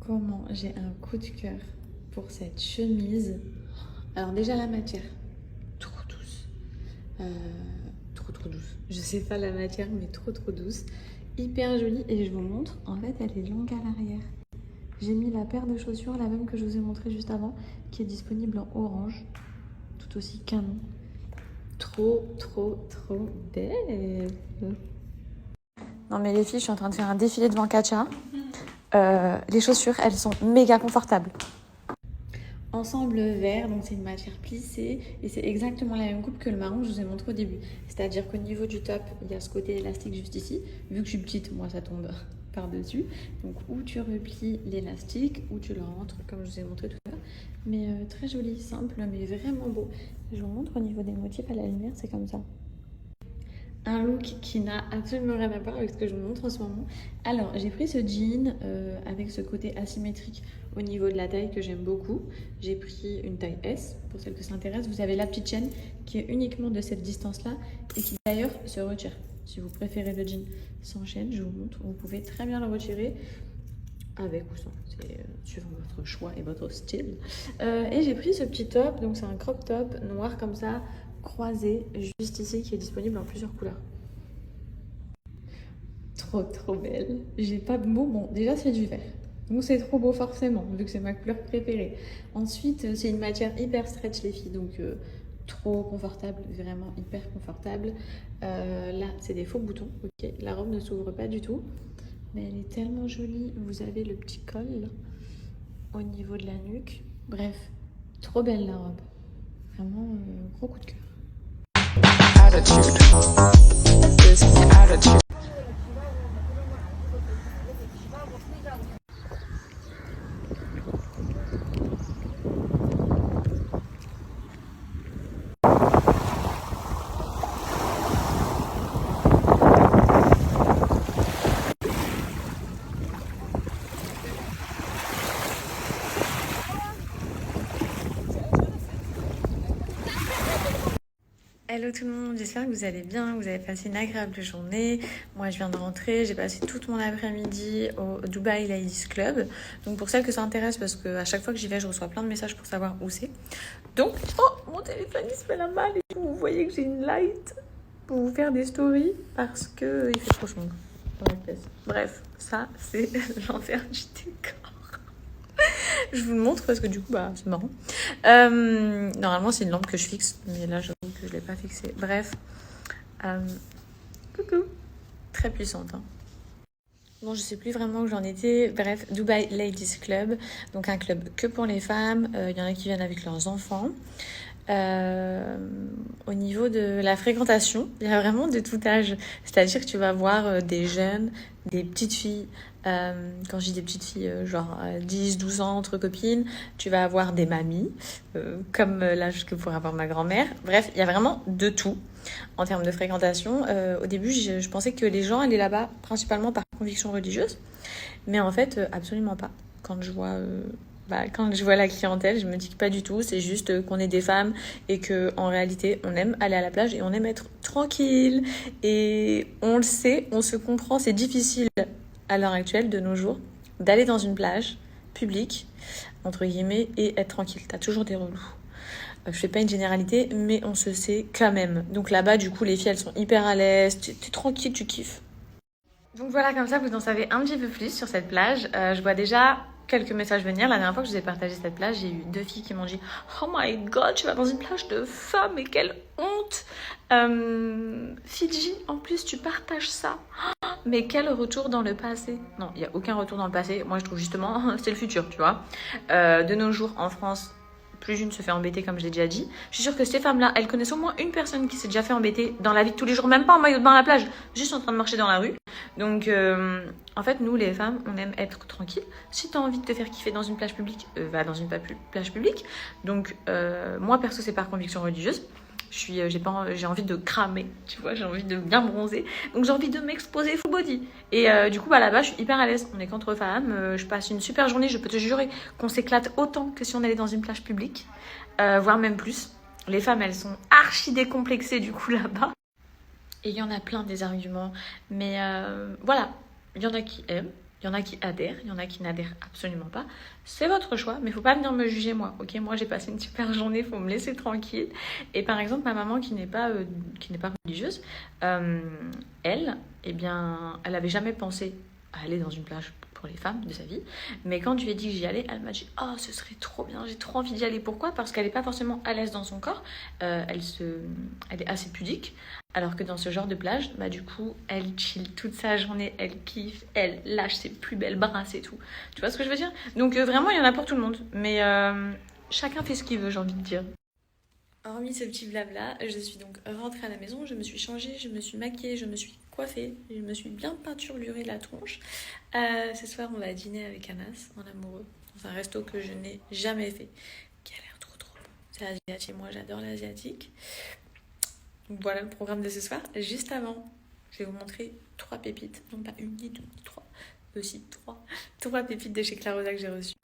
Comment j'ai un coup de cœur pour cette chemise. Alors déjà la matière, trop douce. Trop douce. Je sais pas la matière, mais trop douce. Hyper jolie et je vous montre. En fait, elle est longue à l'arrière. J'ai mis la paire de chaussures, la même que je vous ai montré juste avant, qui est disponible en orange, tout aussi canon. Trop belle. Non mais les filles, je suis en train de faire un défilé devant Katia. Les chaussures, elles sont méga confortables. Ensemble vert, donc c'est une matière plissée et c'est exactement la même coupe que le marron que je vous ai montré au début. C'est-à-dire qu'au niveau du top, il y a ce côté élastique juste ici. Vu que je suis petite, moi ça tombe par-dessus. Donc où tu replies l'élastique, ou tu le rentres comme je vous ai montré tout à l'heure. Mais très joli, simple, mais vraiment beau. Je vous montre au niveau des motifs à la lumière, c'est comme ça. Un look qui n'a absolument rien à voir avec ce que je vous montre en ce moment. Alors, j'ai pris ce jean avec ce côté asymétrique au niveau de la taille que j'aime beaucoup. J'ai pris une taille S, pour celles que ça intéresse. Vous avez la petite chaîne qui est uniquement de cette distance-là et qui d'ailleurs se retire. Si vous préférez le jean sans chaîne, je vous montre. Vous pouvez très bien le retirer avec ou sans. C'est suivant votre choix et votre style. Et j'ai pris ce petit top, donc c'est un crop top noir comme ça, croisé juste ici, qui est disponible en plusieurs couleurs. Trop belle. J'ai pas de mots. Bon, déjà c'est du vert, donc c'est trop beau forcément, vu que c'est ma couleur préférée. Ensuite, c'est une matière hyper stretch les filles, donc trop confortable, vraiment hyper confortable. Là, c'est des faux boutons, ok. La robe ne s'ouvre pas du tout, mais elle est tellement jolie. Vous avez le petit col au niveau de la nuque. Bref, trop belle la robe. Vraiment, gros coup de cœur. Attitude. This attitude. Hello tout le monde, j'espère que vous allez bien, que vous avez passé une agréable journée. Moi je viens de rentrer, j'ai passé toute mon après-midi au Dubai Ladies Club. Donc pour celles que ça intéresse, parce qu'à chaque fois que j'y vais, je reçois plein de messages pour savoir où c'est. Donc, oh, mon téléphone il se fait la malle et tout. Vous voyez que j'ai une light pour vous faire des stories parce que il fait trop sombre dans la pièce. Bref, ça c'est l'enfer du décor. Je vous le montre parce que du coup, c'est marrant. Normalement, c'est une lampe que je fixe, mais là, j'avoue que je ne l'ai pas fixée. Bref. Coucou. Très puissante. Hein. Bon, je sais plus vraiment où j'en étais. Bref, Dubai Ladies Club. Donc, un club que pour les femmes. Il y en a qui viennent avec leurs enfants. Au niveau de la fréquentation, il y a vraiment de tout âge. C'est-à-dire que tu vas voir des jeunes, des petites filles. Quand je dis des petites filles, genre 10, 12 ans entre copines, tu vas avoir des mamies, comme l'âge que pourrait avoir ma grand-mère. Bref, il y a vraiment de tout en termes de fréquentation. Au début, je pensais que les gens allaient là-bas principalement par conviction religieuse, mais en fait, absolument pas. Quand je vois la clientèle, je me dis que pas du tout. C'est juste qu'on est des femmes et que en réalité, on aime aller à la plage et on aime être tranquille. Et on le sait, on se comprend. C'est difficile à l'heure actuelle, de nos jours, d'aller dans une plage publique, entre guillemets, et être tranquille. T'as toujours des relous. Je fais pas une généralité, mais on se sait quand même. Donc là-bas, du coup, les filles, elles sont hyper à l'aise. T'es tranquille, tu kiffes. Donc voilà, comme ça, vous en savez un petit peu plus sur cette plage. Je vois déjà quelques messages venir. La dernière fois que je vous ai partagé cette plage, j'ai eu 2 filles qui m'ont dit « Oh my god, tu vas dans une plage de femmes, mais quelle honte Fidji, en plus, tu partages ça. Mais quel retour dans le passé ?» Non, il n'y a aucun retour dans le passé. Moi, je trouve justement, c'est le futur, tu vois. De nos jours, en France, plus d'une se fait embêter, comme je l'ai déjà dit. Je suis sûre que ces femmes-là, elles connaissent au moins une personne qui s'est déjà fait embêter dans la vie de tous les jours, même pas en maillot de bain à la plage, juste en train de marcher dans la rue. Donc, en fait, nous, les femmes, on aime être tranquille. Si tu as envie de te faire kiffer dans une plage publique, va dans une plage publique. Donc, moi, perso, c'est par conviction religieuse. J'ai envie de cramer, tu vois, j'ai envie de bien bronzer. Donc, j'ai envie de m'exposer full body. Et du coup, là-bas, je suis hyper à l'aise. On est qu'entre femmes. Je passe une super journée. Je peux te jurer qu'on s'éclate autant que si on allait dans une plage publique, voire même plus. Les femmes, elles sont archi décomplexées, du coup, là-bas. Et il y en a plein des arguments. Mais voilà, il y en a qui aiment Il y en a qui adhèrent, il y en a qui n'adhèrent absolument pas. C'est votre choix, mais il ne faut pas venir me juger moi. Ok, moi j'ai passé une super journée, il faut me laisser tranquille. Et par exemple, ma maman qui n'est pas religieuse, elle, eh bien, elle n'avait jamais pensé à aller dans une plage pour les femmes de sa vie. Mais quand je lui ai dit que j'y allais, elle m'a dit « Oh, ce serait trop bien, j'ai trop envie d'y aller. » Pourquoi ? Parce qu'elle n'est pas forcément à l'aise dans son corps. Elle est assez pudique. Alors que dans ce genre de plage, bah du coup, elle chill toute sa journée, elle kiffe, elle lâche ses plus belles brasses et tout. Tu vois ce que je veux dire ? Donc vraiment, il y en a pour tout le monde. Mais chacun fait ce qu'il veut, j'ai envie de dire. Hormis ce petit blabla, je suis donc rentrée à la maison, je me suis changée, je me suis maquillée, je me suis coiffée, je me suis bien peinturlurée la tronche. Ce soir, on va dîner avec Anas, en amoureux, dans un resto que je n'ai jamais fait, qui a l'air trop bon. C'est asiatique, moi j'adore l'asiatique. Donc voilà le programme de ce soir. Juste avant, je vais vous montrer 3 pépites, non pas une ni deux, ni trois, aussi 3 pépites de chez Clarosa que j'ai reçues.